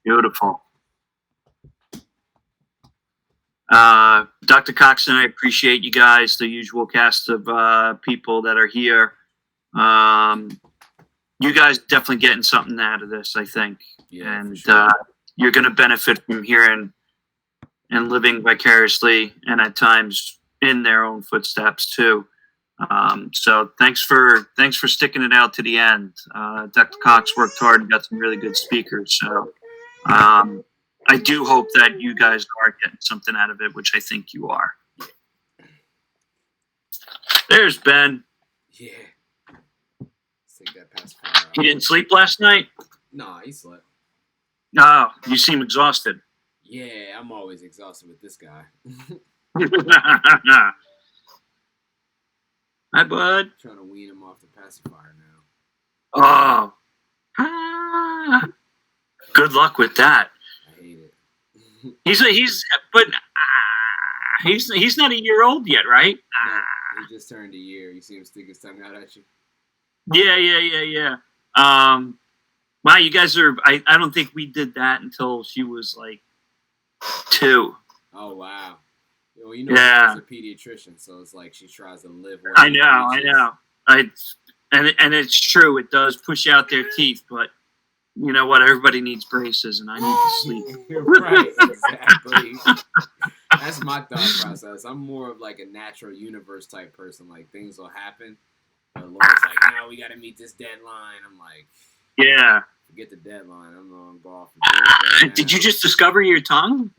Beautiful. Dr. Coxon, I appreciate you guys, the usual cast of people that are here. You guys definitely getting something out of this, I think. Yeah, and sure. You're going to benefit from hearing and living vicariously and at times in their own footsteps too. So thanks for sticking it out to the end. Dr. Cox worked hard and got some really good speakers. So I do hope that you guys are getting something out of it, which I think you are. There's Ben. Yeah. Let's take that past 5 hours. You didn't sleep last night? Nah, he slept. No, you seem exhausted. Yeah, I'm always exhausted with this guy. Hi, bud. Trying to wean him off the pacifier now. Oh. Good luck with that. I hate it. He's not a year old yet, right? No, he just turned a year. You see him stick his tongue out at you? Yeah. Wow, you guys are. I don't think we did that until she was like 2. Oh wow. Well, Yeah. she's a pediatrician, so it's like she tries to live. I know. And it's true. It does push out their teeth, but you know what? Everybody needs braces, and I need to sleep. Right, exactly. That's my thought process. I'm more of like a natural universe type person. Like things will happen. The Lord's like, no, we got to meet this deadline. I'm like, yeah. Forget the deadline. I'm going to go off the right. Did you just discover your tongue?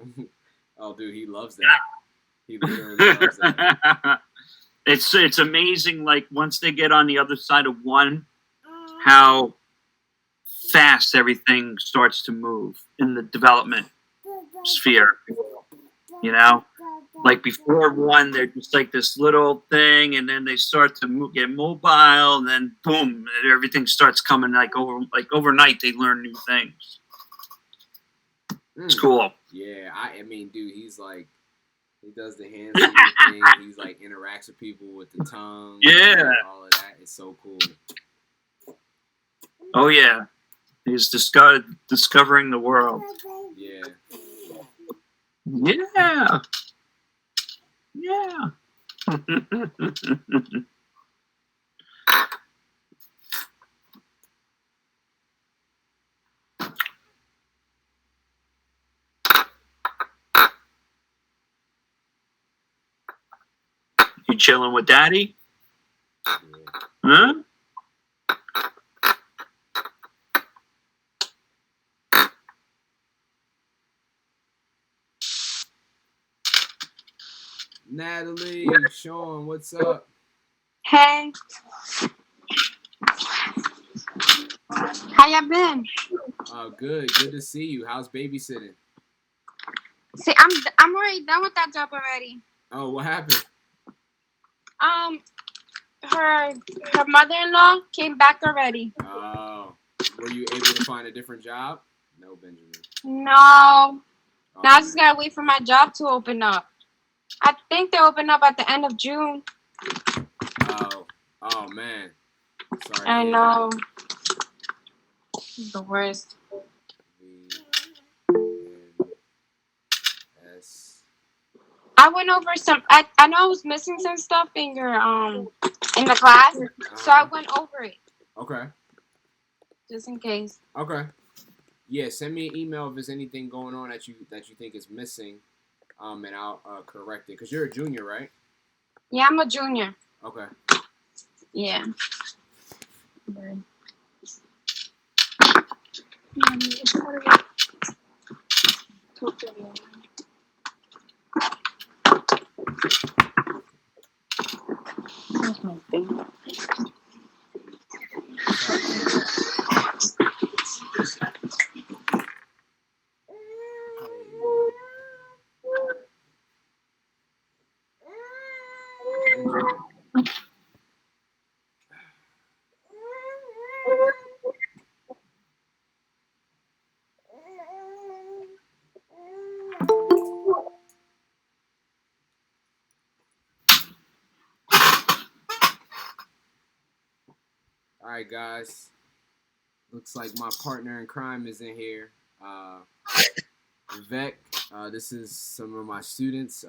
Oh, dude, he loves that. He literally loves that. It's amazing, like, once they get on the other side of one, how fast everything starts to move in the development sphere. You know? Like, before one, they're just like this little thing, and then they start to get mobile, and then, boom, everything starts coming, like overnight, they learn new things. It's cool. Yeah, I mean, dude, he's like, he does the hand thing. He's like interacts with people with the tongue. Yeah. All of that is so cool. Oh, yeah. He's discovering the world. Yeah. Yeah. Yeah. You chilling with Daddy? Huh? Natalie, Sean, what's up? Hey. How y'all been? Oh, good. Good to see you. How's babysitting? See, I'm already done with that job already. Oh, what happened? Her mother-in-law came back already. Oh. Were you able to find a different job? No, Benjamin. No. Oh, Now I just gotta wait for my job to open up. I think they open up at the end of June. Oh man. Sorry. I know. It's the worst. VNS. I went over some. I know I was missing some stuff in your in the class, so I went over it. Okay. Just in case. Okay. Yeah, send me an email if there's anything going on that you think is missing, and I'll correct it. Cause you're a junior, right? Yeah, I'm a junior. Okay. Yeah. All right, guys. Looks like my partner in crime is in here. Vivek, this is some of my students.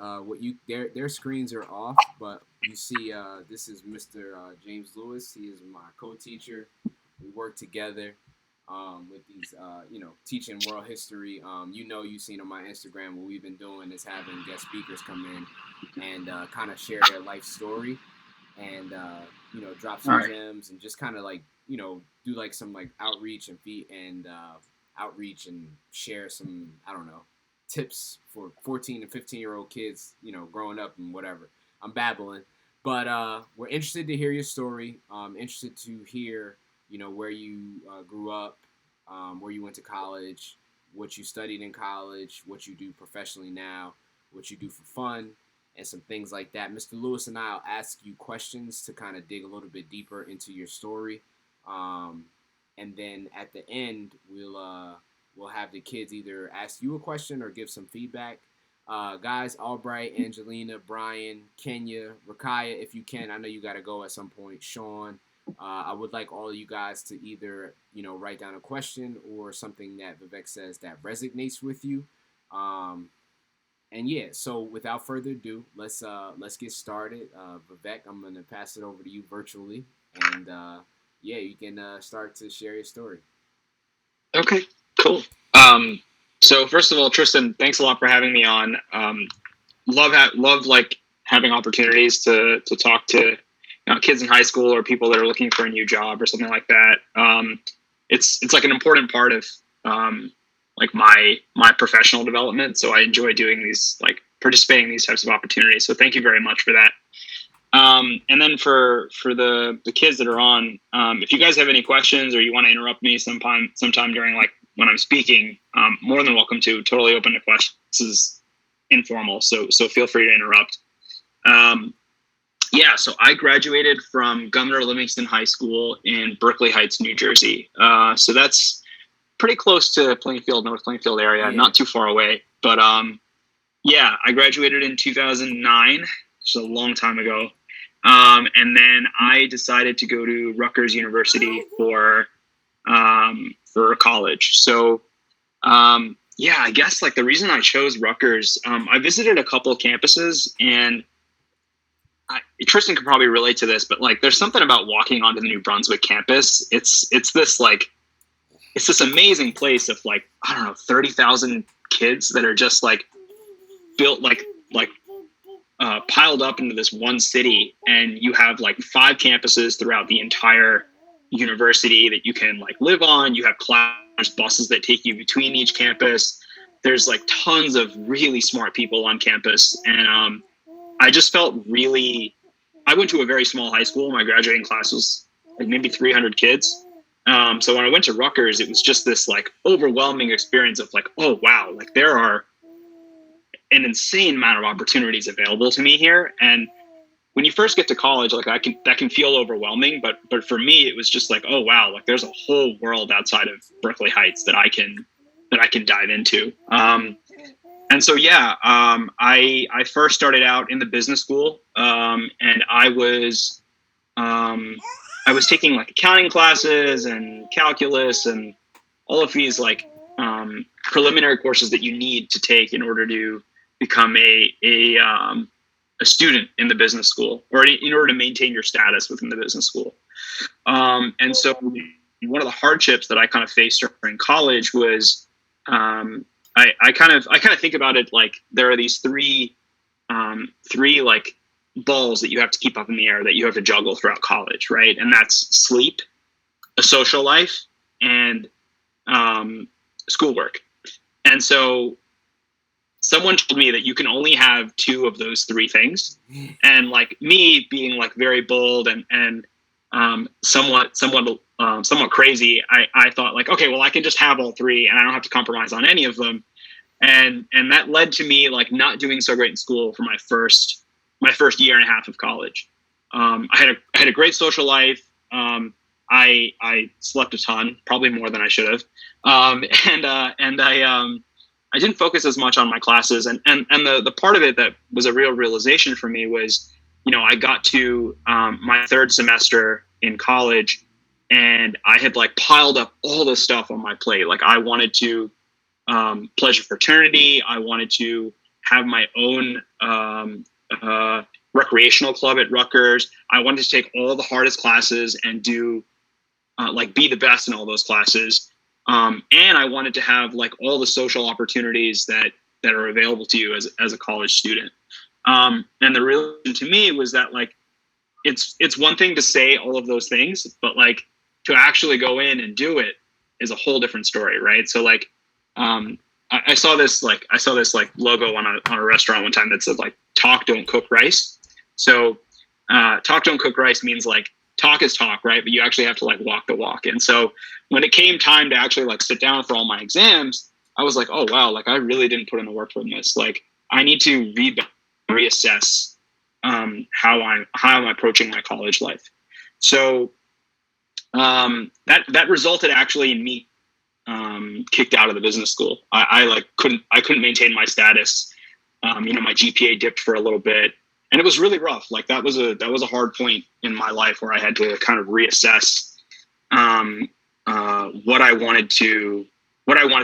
Their screens are off, but you see, this is Mr. James Lewis. He is my co-teacher. We work together with these, teaching world history. You've seen on my Instagram what we've been doing is having guest speakers come in and kind of share their life story and drop some gems and just kind of like do like some like outreach and share some, I don't know, tips for 14 and 15-year-old kids, growing up and whatever. I'm babbling, but we're interested to hear your story. Interested to hear, where you grew up, where you went to college, what you studied in college, what you do professionally now, what you do for fun, and some things like that. Mr. Lewis and I will ask you questions to kind of dig a little bit deeper into your story. And then at the end, we'll have the kids either ask you a question or give some feedback. Guys, Albright, Angelina, Brian, Kenya, Rakaya, if you can. I know you got to go at some point. Sean, I would like all of you guys to either, write down a question or something that Vivek says that resonates with you. And yeah, so without further ado, let's get started. Vivek, I'm going to pass it over to you virtually. And you can start to share your story. Okay, cool. So first of all, Tristan, thanks a lot for having me on. Love like having opportunities to talk to kids in high school or people that are looking for a new job or something like that. It's like an important part of like my professional development. So I enjoy doing these, like participating in these types of opportunities. So thank you very much for that. And then for the kids that are on, if you guys have any questions or you want to interrupt me sometime during like when I'm speaking, more than welcome to. Totally open to questions. This is informal, so feel free to interrupt. So I graduated from Governor Livingston High School in Berkeley Heights, New Jersey. So that's pretty close to Plainfield, North Plainfield area, not too far away. But I graduated in 2009, which is a long time ago. And then I decided to go to Rutgers University for college. So, I guess like the reason I chose Rutgers, I visited a couple of campuses, and Tristan could probably relate to this, but like there's something about walking onto the New Brunswick campus. It's this amazing place of like, I don't know, 30,000 kids that are just like built like piled up into this one city, and you have like 5 campuses throughout the entire university that you can like live on. You have buses that take you between each campus. There's like tons of really smart people on campus, and I just felt I went to a very small high school. My graduating class was like maybe 300 kids. So when I went to Rutgers, it was just this like overwhelming experience of like, oh wow, like there are an insane amount of opportunities available to me here. And when you first get to college, like that can feel overwhelming, but for me, it was just like, oh wow, like there's a whole world outside of Berkeley Heights that I can dive into. And so, I first started out in the business school, and I was taking like accounting classes and calculus and all of these like preliminary courses that you need to take in order to become a student in the business school, or in order to maintain your status within the business school. And so one of the hardships that I kind of faced during college was I kind of think about it like there are these three like balls that you have to keep up in the air that you have to juggle throughout college, right? And that's sleep, a social life, and schoolwork. And so someone told me that you can only have 2 of those 3 things. And like me being like very bold and somewhat crazy, I thought like, okay, well I can just have all 3 and I don't have to compromise on any of them. And that led to me like not doing so great in school for my first year and a half of college. I had a great social life. I slept a ton, probably more than I should have. I didn't focus as much on my classes. And the part of it that was a real realization for me was, I got to my 3rd semester in college, and I had like piled up all this stuff on my plate. Like I wanted to pledge of fraternity. I wanted to have my own recreational club at Rutgers. I wanted to take all the hardest classes and do be the best in all those classes. And I wanted to have like all the social opportunities that are available to you as a college student. And the realization to me was that like it's one thing to say all of those things, but like to actually go in and do it is a whole different story, right? So like I saw this logo on a restaurant one time that said like talk, don't cook rice. So talk, don't cook rice means like talk is talk, right? But you actually have to like walk the walk. And so when it came time to actually like sit down for all my exams, I was like, oh wow, like I really didn't put in the work from this. Like I need to reassess how I'm approaching my college life. So that resulted actually in me kicked out of the business school. I couldn't maintain my status. My GPA dipped for a little bit, and it was really rough. Like that was a hard point in my life where I had to kind of reassess what I wanted to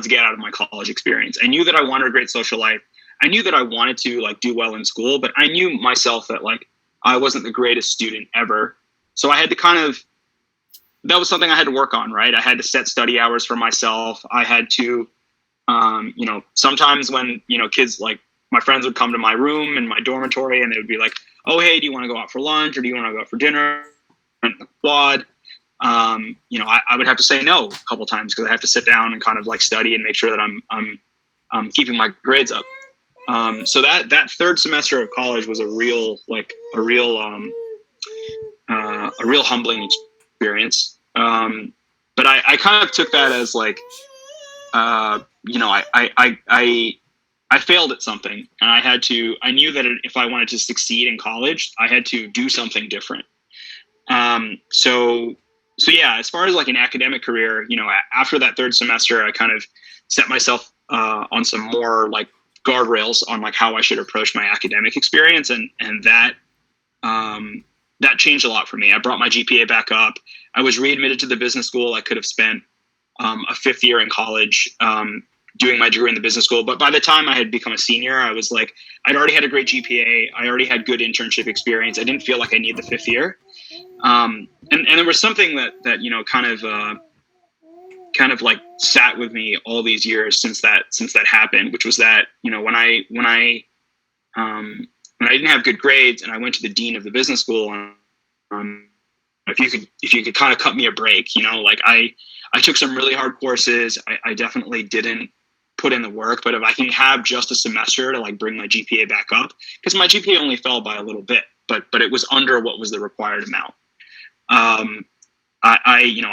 get out of my college experience. I knew that I wanted a great social life. I knew that I wanted to like do well in school, but I knew myself that like I wasn't the greatest student ever. So I had to that was something I had to work on, right? I had to set study hours for myself. I had to, sometimes when, kids like my friends would come to my room in my dormitory and they would be like, oh, hey, do you want to go out for lunch or do you want to go out for dinner? And the quad, I would have to say no a couple times because I have to sit down and kind of like study and make sure that I'm keeping my grades up. So that third semester of college was a real humbling experience. But I kind of took that as like, I failed at something and I knew that if I wanted to succeed in college, I had to do something different. So yeah, as far as like an academic career, after that third semester, I kind of set myself, on some more like guardrails on like how I should approach my academic experience. And that changed a lot for me. I brought my GPA back up. I was readmitted to the business school. I could have spent a fifth year in college doing my degree in the business school. But by the time I had become a senior, I was like, I'd already had a great GPA. I already had good internship experience. I didn't feel like I needed the fifth year. And there was something that kind of like sat with me all these years since that happened, which was that, when I didn't have good grades and I went to the dean of the business school, if you could kind of cut me a break, like I took some really hard courses. I definitely didn't put in the work, but if I can have just a semester to like bring my GPA back up, because my GPA only fell by a little bit, but it was under what was the required amount. I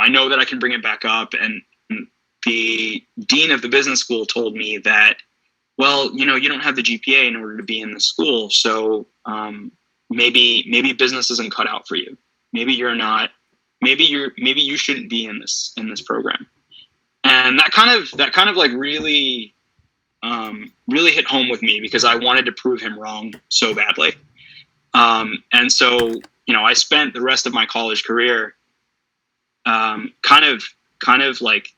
know that I can bring it back up. And the dean of the business school told me that, well, you don't have the GPA in order to be in the school. So maybe business isn't cut out for you. Maybe you're not, maybe you shouldn't be in this program. And that kind of like really hit home with me because I wanted to prove him wrong so badly. And so, I spent the rest of my college career kind of like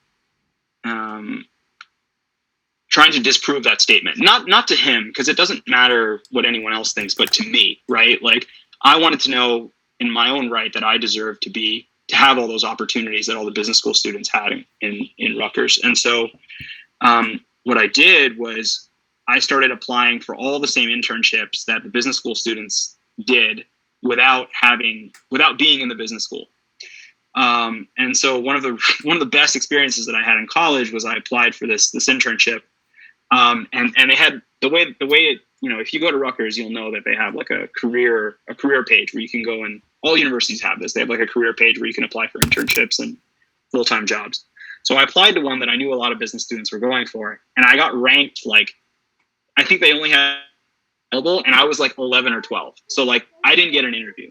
trying to disprove that statement. Not to him, because it doesn't matter what anyone else thinks, but to me, right? Like I wanted to know in my own right that I deserved to have all those opportunities that all the business school students had in Rutgers. And so what I did was I started applying for all the same internships that the business school students did without being in the business school. And so one of the best experiences that I had in college was I applied for this internship. And they had the way it, if you go to Rutgers, you'll know that they have like a career page where you can go, and all universities have this. They have like a career page where you can apply for internships and full-time jobs. So I applied to one that I knew a lot of business students were going for, and I got ranked like, I think they only had available, and I was like 11 or 12. So like I didn't get an interview.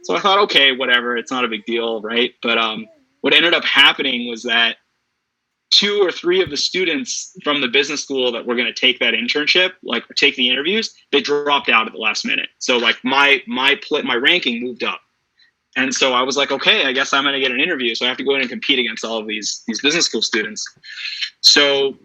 So I thought, okay, whatever, it's not a big deal, right? But what ended up happening was that 2 or 3 of the students from the business school that were going to take that internship, like take the interviews, they dropped out at the last minute. So like my ranking moved up. And so I was like, okay, I guess I'm going to get an interview. So I have to go in and compete against all of these business school students. So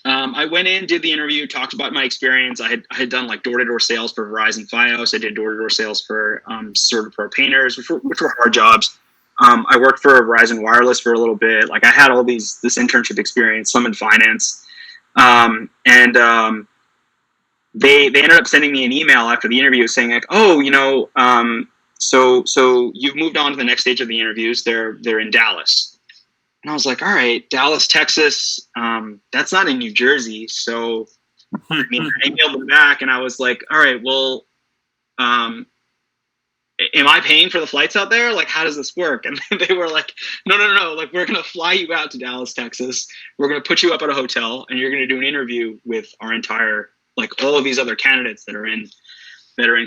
I went in, did the interview, talked about my experience. I had done like door-to-door sales for Verizon Fios. I did door-to-door sales for Server Pro Painters, which were hard jobs. I worked for Verizon Wireless for a little bit. Like I had all this internship experience, some in finance, and they ended up sending me an email after the interview saying like, oh, so you've moved on to the next stage of the interviews. They're in Dallas. And I was like, all right, Dallas, Texas, that's not in New Jersey. So, I emailed them back and I was like, all right, well, am I paying for the flights out there? Like, how does this work? And they were like, no. Like, we're going to fly you out to Dallas, Texas. We're going to put you up at a hotel and you're going to do an interview with our entire, like all of these other candidates that are in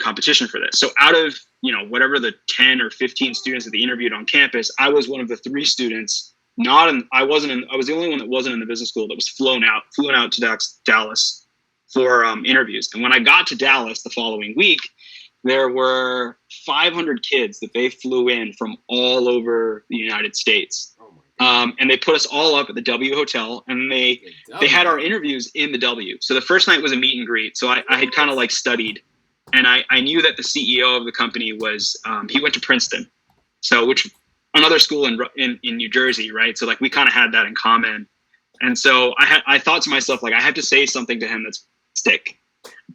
competition for this. So out of, whatever the 10 or 15 students that they interviewed on campus, I was one of the 3 students. I was the only one that wasn't in the business school that was flown out to Dallas for interviews. And when I got to Dallas the following week, there were 500 kids that they flew in from all over the United States. And they put us all up at the W Hotel, and they had our interviews in the W. So the first night was a meet and greet. So I had kind of like studied, and I knew that the CEO of the company was he went to Princeton, which another school in New Jersey, right? So like we kind of had that in common, and so I thought to myself like I had to say something to him that's stick,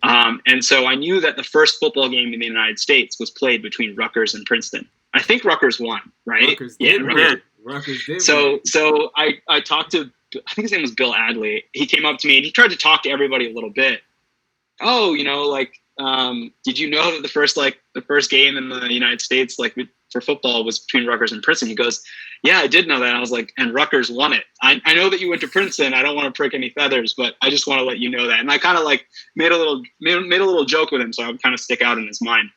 and so I knew that the first football game in the United States was played between Rutgers and Princeton. I think Rutgers won, right? Rutgers did. So I talked to, I think his name was Bill Adley. He came up to me and he tried to talk to everybody a little bit. Oh, did you know that the first game in the United States, like for football, was between Rutgers and Princeton? He goes, yeah, I did know that. And I was like, and Rutgers won it. I know that you went to Princeton. I don't want to prick any feathers, but I just want to let you know that. And I kind of like made a little joke with him, so I would kind of stick out in his mind.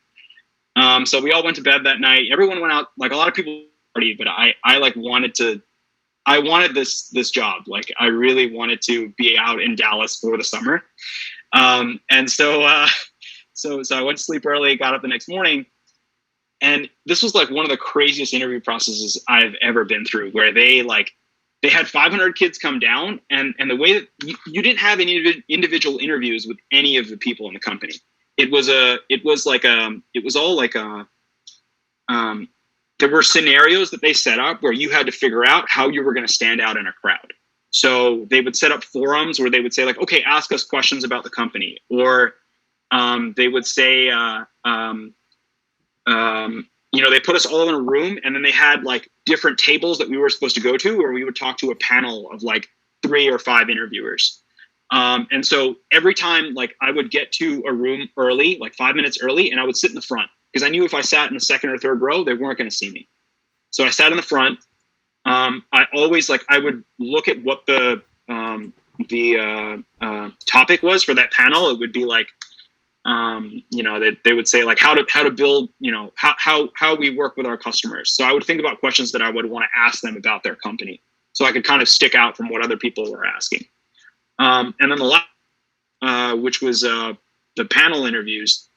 So we all went to bed that night. Everyone went out. Like a lot of people partied, but I like wanted this job. Like I really wanted to be out in Dallas for the summer. And so I went to sleep early, got up the next morning, and this was like one of the craziest interview processes I've ever been through, where they had 500 kids come down, and the way that you didn't have any individual interviews with any of the people in the company. There were scenarios that they set up where you had to figure out how you were going to stand out in a crowd. So they would set up forums where they would say like, okay, ask us questions about the company. Or they would say, they put us all in a room, and then they had like different tables that we were supposed to go to, where we would talk to a panel of like 3 or 5 interviewers. And so every time like I would get to a room early, like 5 minutes early, and I would sit in the front because I knew if I sat in the second or third row, they weren't going to see me. So I sat in the front. I always I would look at what the topic was for that panel. It would be like, they would say like how to build, how we work with our customers. So I would think about questions that I would want to ask them about their company, so I could kind of stick out from what other people were asking. And then the last, which was the panel interviews.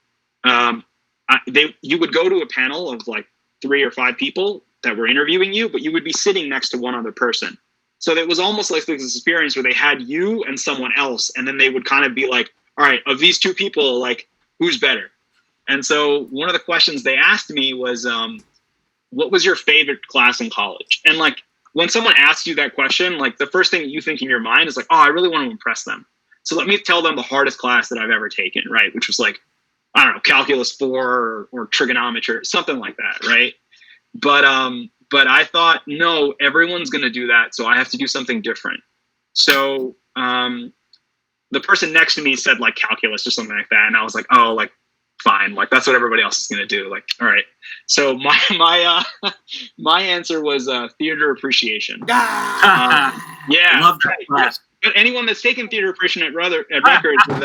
You would go to a panel of like 3 or 5 people that were interviewing you, but you would be sitting next to one other person. So it was almost like this experience where they had you and someone else, and then they would kind of be like, all right, of these 2 people, like, who's better? And so one of the questions they asked me was, what was your favorite class in college? And like, when someone asks you that question, like the first thing that you think in your mind is like, oh, I really want to impress them. So let me tell them the hardest class that I've ever taken, right? Which was like, I don't know, calculus 4 or trigonometry or something like that, right? But I thought, no, everyone's going to do that, so I have to do something different. So the person next to me said like calculus or something like that, and I was like, oh, like fine, like that's what everybody else is going to do. Like, all right. So my answer was theater appreciation. Yeah, love that class. But anyone that's taken theater appreciation at Rutgers with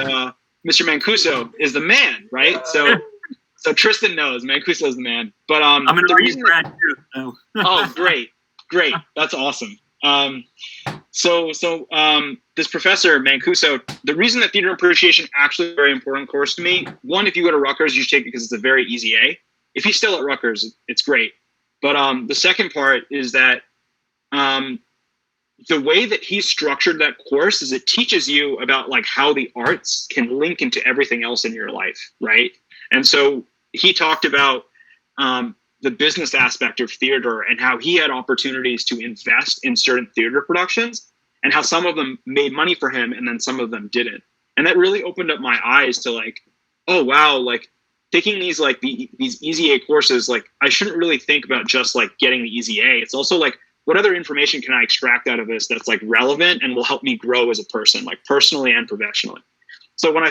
Mr. Mancuso is the man, right? So Tristan knows Mancuso is the man. But I'm an RU grad too. So. Oh, great, that's awesome. So this professor Mancuso, the reason that theater appreciation actually is a very important course to me. One, if you go to Rutgers, you should take it because it's a very easy A. If he's still at Rutgers, it's great. But the second part is that the way that he structured that course is it teaches you about like how the arts can link into everything else in your life, right? And so he talked about the business aspect of theater and how he had opportunities to invest in certain theater productions and how some of them made money for him and then some of them didn't. And that really opened up my eyes to like, oh wow, like taking these like these easy A courses, like I shouldn't really think about just like getting the easy A. It's also like, what other information can I extract out of this that's like relevant and will help me grow as a person, like personally and professionally? So when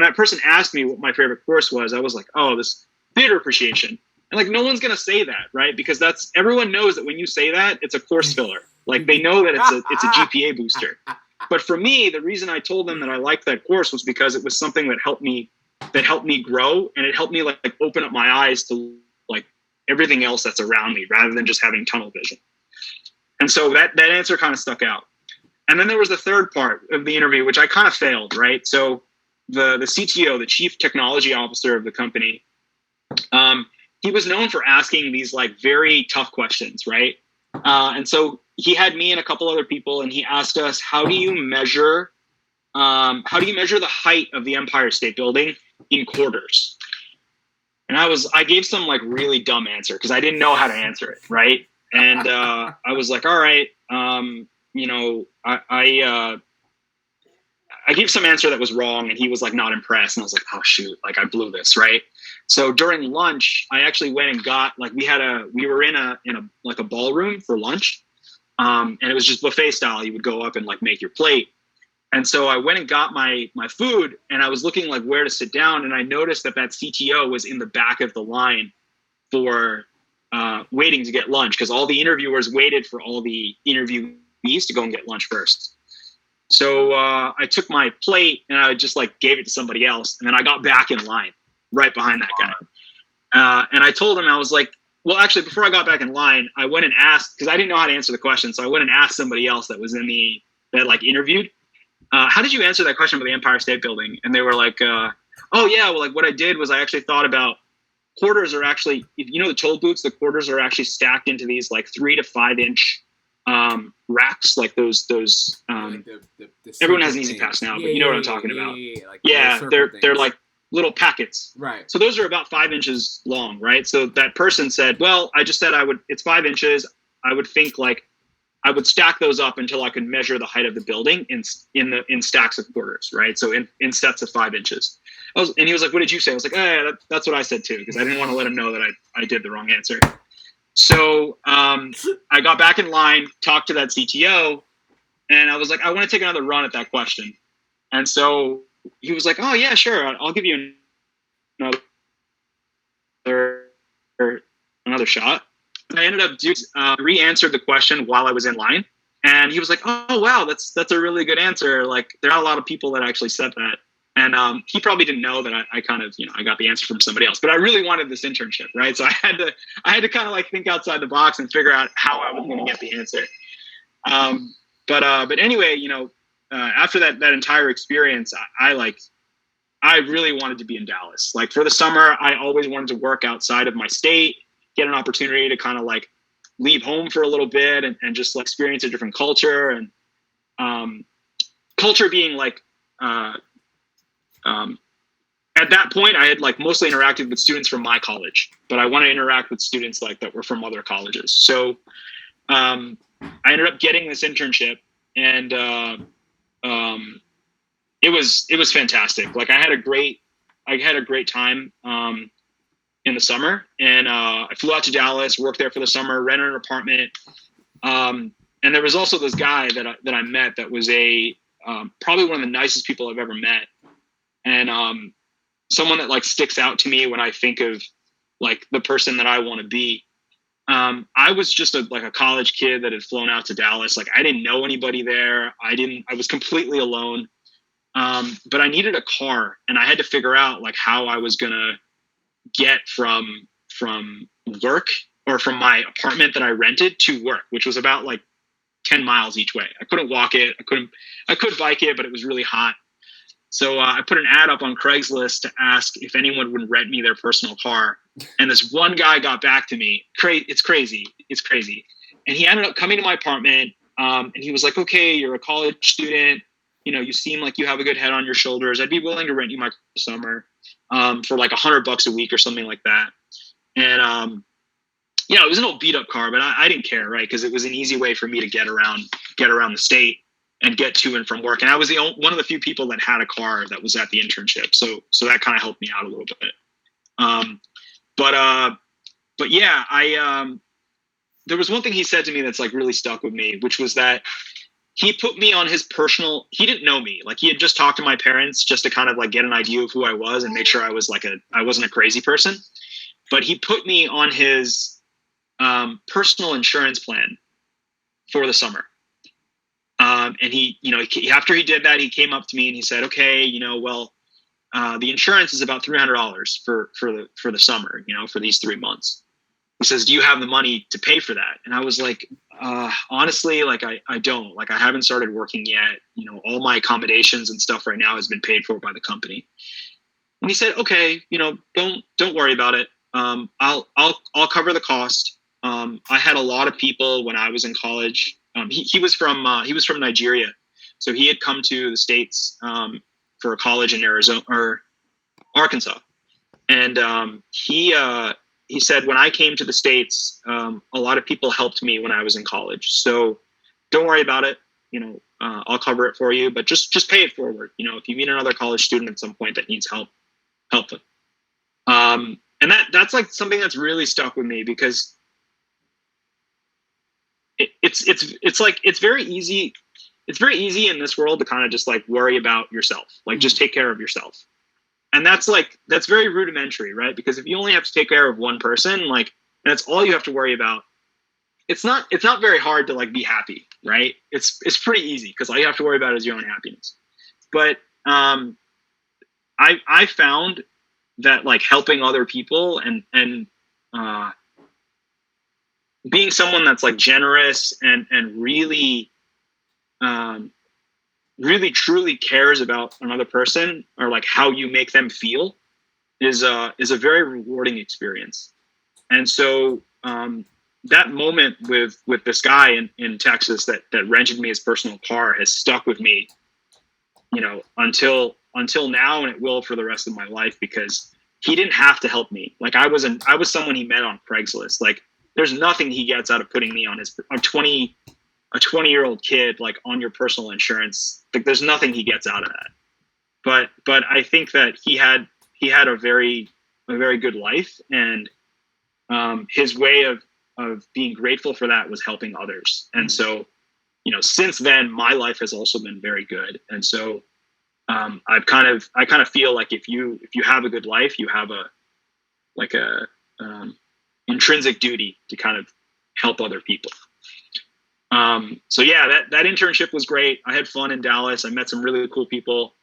that person asked me what my favorite course was, I was like, oh, this theater appreciation. And like, no one's going to say that, right? Because everyone knows that when you say that, it's a course filler. Like they know that it's a GPA booster. But for me, the reason I told them that I liked that course was because it was something that helped me grow, and it helped me like open up my eyes to like everything else that's around me rather than just having tunnel vision. And so that answer kind of stuck out. And then there was the third part of the interview, which I kind of failed, right? So the CTO, the chief technology officer of the company, he was known for asking these like very tough questions, right? And so he had me and a couple other people, and he asked us, how do you measure the height of the Empire State Building in quarters? And I gave some like really dumb answer because I didn't know how to answer it, right? And I was like, all right, you know, I gave some answer that was wrong, and he was like not impressed, and I was like, oh shoot, like I blew this, right? So during lunch, I actually went and got like we were in a like a ballroom for lunch, and it was just buffet style. You would go up and like make your plate. And so I went and got my food, and I was looking like where to sit down, and I noticed that CTO was in the back of the line for waiting to get lunch, because all the interviewers waited for all the interviewees to go and get lunch first. So I took my plate and I just like gave it to somebody else, and then I got back in line right behind that guy. And I told him, I was like, well, actually, before I got back in line, I went and asked, because I didn't know how to answer the question, so I went and asked somebody else that was that like interviewed, how did you answer that question about the Empire State Building? And they were like, oh yeah, well, like what I did was I actually thought about quarters are actually, if you know the toll booths, the quarters are actually stacked into these like 3 to 5 inch racks, like those like the everyone has an things. Easy Pass now, Yeah, but you know what I'm talking about. They're like little packets. Right. So those are about 5 inches long, right? So that person said, well, I just said it's 5 inches. I would think like I would stack those up until I could measure the height of the building in stacks of quarters, right? So in sets of 5 inches. And he was like, what did you say? I was like, that's what I said too, because I didn't want to let him know that I did the wrong answer. So I got back in line, talked to that CTO, and I was like, I want to take another run at that question. And so he was like, oh yeah, sure, I'll give you another shot. And I ended up re-answered the question while I was in line, and he was like, oh wow, that's a really good answer. Like there are a lot of people that actually said that. And he probably didn't know that I kind of, I got the answer from somebody else, but I really wanted this internship, right? So I had to kind of like think outside the box and figure out how I was going to get the answer. But anyway, after that entire experience, I really wanted to be in Dallas. Like for the summer, I always wanted to work outside of my state, get an opportunity to kind of like leave home for a little bit and just like experience a different culture, and culture being like, at that point, I had like mostly interacted with students from my college, but I want to interact with students like that were from other colleges. So I ended up getting this internship, and it was fantastic. Like I had a great time in the summer, and I flew out to Dallas, worked there for the summer, rented an apartment, and there was also this guy that I met that was probably one of the nicest people I've ever met. And someone that like sticks out to me when I think of like the person that I want to be. I was just a college kid that had flown out to Dallas. Like I didn't know anybody there. I was completely alone. But I needed a car, and I had to figure out like how I was gonna get from work, or from my apartment that I rented to work, which was about like 10 miles each way. I couldn't walk it. I could bike it, but it was really hot. So I put an ad up on Craigslist to ask if anyone would rent me their personal car. And this one guy got back to me. It's crazy. And he ended up coming to my apartment. And he was like, okay, you're a college student. You know, you seem like you have a good head on your shoulders. I'd be willing to rent you my summer for like $100 a week or something like that. And, it was an old beat up car, but I didn't care, right? Because it was an easy way for me to get around the state and get to and from work. And I was one of the few people that had a car that was at the internship. So that kind of helped me out a little bit. But yeah, there was one thing he said to me that's like really stuck with me, which was that he put me on his he didn't know me. Like, he had just talked to my parents just to kind of like get an idea of who I was and make sure I wasn't a crazy person. But he put me on his personal insurance plan for the summer. And he, after he did that, he came up to me and he said, okay, the insurance is about $300 for the summer, for these 3 months. He says, do you have the money to pay for that? And I was like, honestly, like, I don't. Like, I haven't started working yet. All my accommodations and stuff right now has been paid for by the company. And he said, okay, don't worry about it. I'll cover the cost. I had a lot of people when I was in college. He was from Nigeria. So he had come to the States for a college in Arizona or Arkansas. And he said, when I came to the States, a lot of people helped me when I was in college. So don't worry about it. I'll cover it for you, but just pay it forward. If you meet another college student at some point that needs help them. And that's like something that's really stuck with me, because it's like, it's very easy. It's very easy in this world to kind of just like worry about yourself, like just take care of yourself. And that's very rudimentary, right? Because if you only have to take care of one person, like, and that's all you have to worry about, it's not very hard to like be happy, right? It's pretty easy, because all you have to worry about is your own happiness. But I found that like helping other people and being someone that's like generous and really really truly cares about another person, or like how you make them feel, is a very rewarding experience. And so that moment with this guy in Texas that rented me his personal car has stuck with me, until now, and it will for the rest of my life, because he didn't have to help me. Like, I was someone he met on Craigslist. Like, there's nothing he gets out of putting me on a 20-year-old kid, like, on your personal insurance. Like, there's nothing he gets out of that. But I think that he had a very good life, and his way of being grateful for that was helping others. And so, since then, my life has also been very good. And so I kind of feel like if you have a good life, you have a intrinsic duty to kind of help other people. So yeah, that internship was great. I had fun in Dallas. I met some really cool people,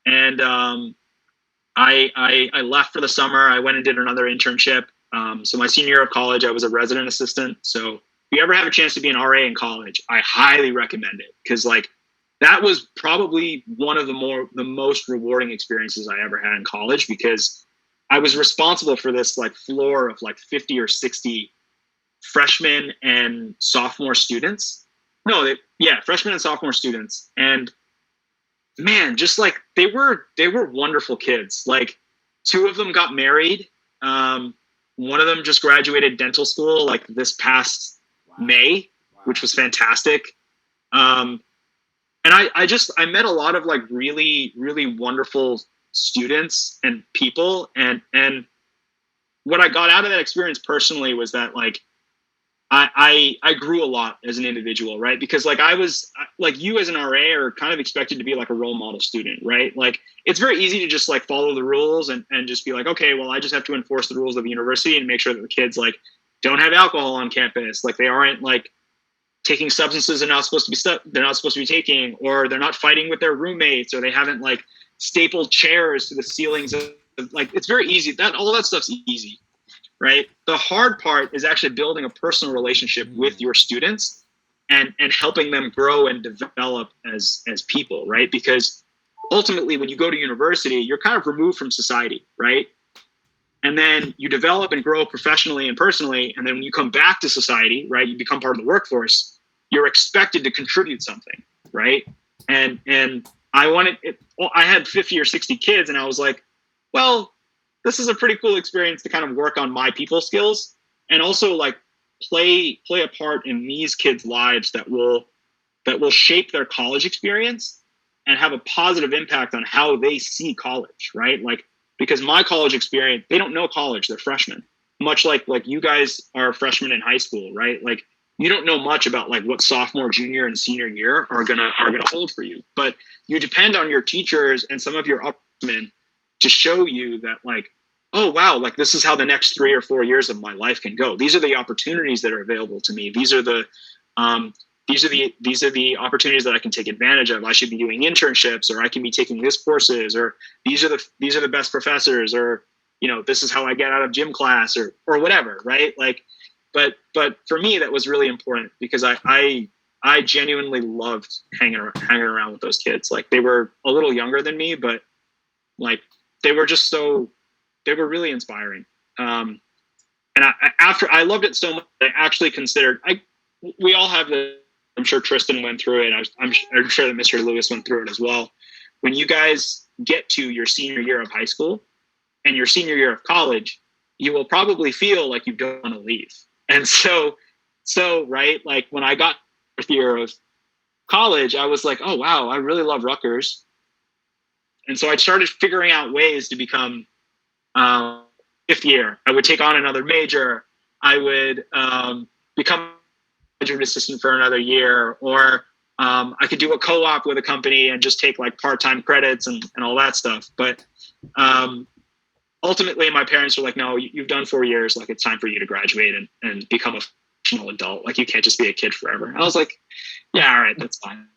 and I left for the summer. I went and did another internship. So my senior year of college, I was a resident assistant. So if you ever have a chance to be an RA in college, I highly recommend it, because like, that was probably one of the most rewarding experiences I ever had in college, because I was responsible for this like floor of like 50 or 60 freshmen and sophomore students. Freshmen and sophomore students. And man, just like, they were wonderful kids. Like, 2 of them got married. One of them just graduated dental school like this past May, which was fantastic. And I met a lot of like really, really wonderful students and people. And what I got out of that experience personally was that like, I grew a lot as an individual, right? Because like, I was like, you as an RA are kind of expected to be like a role model student, right? Like, it's very easy to just like follow the rules and just be like, okay, well, I just have to enforce the rules of the university and make sure that the kids like don't have alcohol on campus. Like, they aren't like taking substances they're not supposed to be taking, or they're not fighting with their roommates, or they haven't like stapled chairs to the ceilings of, like, it's very easy. All that stuff's easy, right? The hard part is actually building a personal relationship with your students and helping them grow and develop as people, right? Because ultimately, when you go to university, you're kind of removed from society, right? And then you develop and grow professionally and personally. And then when you come back to society, right, you become part of the workforce. you're expected to contribute something, right? And I wanted it. Well, I had 50 or 60 kids, and I was like, well, this is a pretty cool experience to kind of work on my people skills and also like play a part in these kids' lives that will shape their college experience and have a positive impact on how they see college, right? Like, because my college experience, they don't know college, they're freshmen. Much like you guys are freshmen in high school, right? Like, you don't know much about like what sophomore, junior, and senior year are gonna hold for you. But you depend on your teachers and some of your uppermen to show you that like, oh wow, like this is how the next 3 or 4 years of my life can go. These are the opportunities that are available to me. These are the opportunities that I can take advantage of. I should be doing internships, or I can be taking this courses, or these are the best professors, or this is how I get out of gym class, or whatever, right? Like, but for me that was really important because I genuinely loved hanging around with those kids. Like, they were a little younger than me, but like they were really inspiring. And after I loved it so much, I actually considered we all have the. I'm sure Tristan went through it. I'm sure that Mr. Lewis went through it as well. When you guys get to your senior year of high school and your senior year of college, you will probably feel like you don't want to leave. And so right, like when I got fourth year of college, I was like, oh wow, I really love Rutgers. And so I started figuring out ways to become fifth year. I would take on another major. I would become graduate assistant for another year, or I could do a co-op with a company and just take like part-time credits and all that stuff. But ultimately my parents were like, no, you've done 4 years. Like, it's time for you to graduate and become a functional adult. Like, you can't just be a kid forever. And I was like, yeah, all right, that's fine.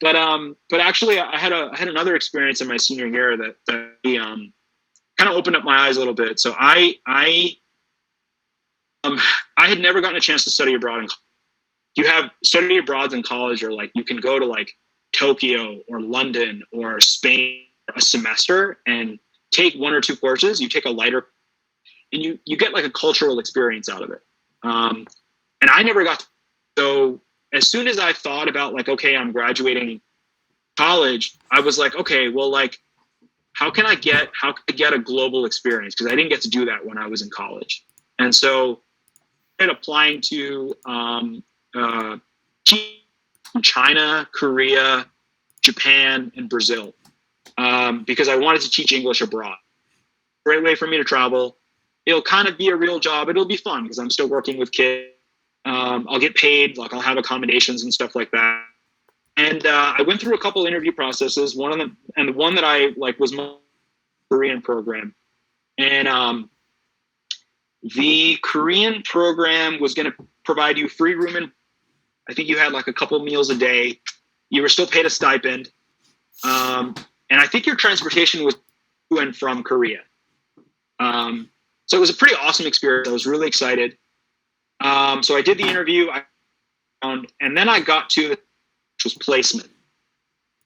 but actually I had another experience in my senior year that kind of opened up my eyes a little bit. So I had never gotten a chance to study abroad in college. You have study abroads in college, or like you can go to like Tokyo or London or Spain a semester and take 1 or 2 courses. You take a lighter, and you get like a cultural experience out of it. And I never got to, so as soon as I thought about like, okay, I'm graduating college, I was like, okay, well, like, how can I get a global experience? Because I didn't get to do that when I was in college. And so I started applying to China, Korea, Japan, and Brazil because I wanted to teach English abroad. Great way for me to travel. It'll kind of be a real job. It'll be fun because I'm still working with kids. I'll get paid. Like, I'll have accommodations and stuff like that. And I went through a couple interview processes. One of them, and the one that I like, was my Korean program. And the Korean program was going to provide you free room, and I think you had like a couple meals a day. You were still paid a stipend. And I think your transportation was to and from Korea. So it was a pretty awesome experience. I was really excited. So I did the interview, and then I got to which was placement.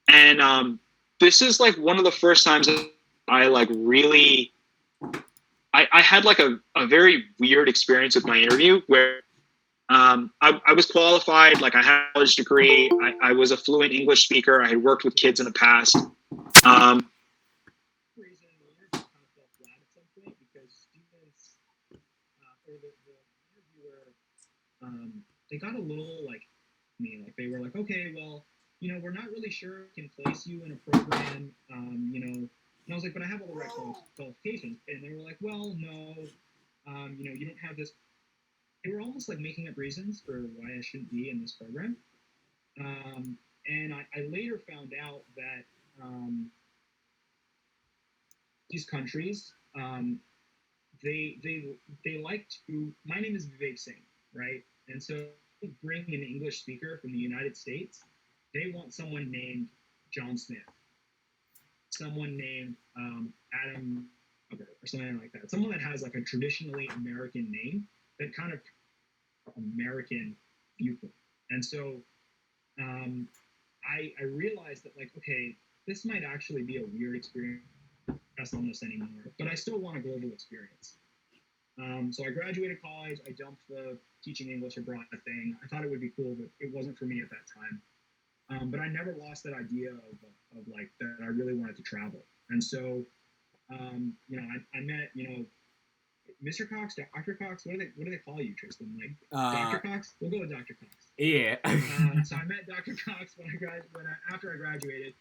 And this is like one of the first times that I like really, I had like a very weird experience with my interview where I was qualified. Like, I had a college degree. I was a fluent English speaker. I had worked with kids in the past. Reason the interview kind of fell flat at some point because students or the interviewer, they got a little like me. Like, they were like, okay, well, we're not really sure we can place you in a program, and I was like, but I have all the right qualifications. And they were like, well, no, you don't have this. They were almost like making up reasons for why I shouldn't be in this program. And I later found out that these countries, they like to. My name is Vivek Singh, right? And so bring an English speaker from the United States. They want someone named John Smith, someone named Adam, or something like that. Someone that has like a traditionally American name that kind of American viewpoint. And so I realized that, like, okay, this might actually be a weird experience on this anymore, but I still want a global experience. So I graduated college. I dumped the teaching English abroad thing. I thought it would be cool, but it wasn't for me at that time. But I never lost that idea of like that I really wanted to travel. And so, I met, Mr. Cox, Dr. Cox. What do they call you, Tristan? Like Dr. Cox? We'll go with Dr. Cox. Yeah. So I met Dr. Cox after I graduated.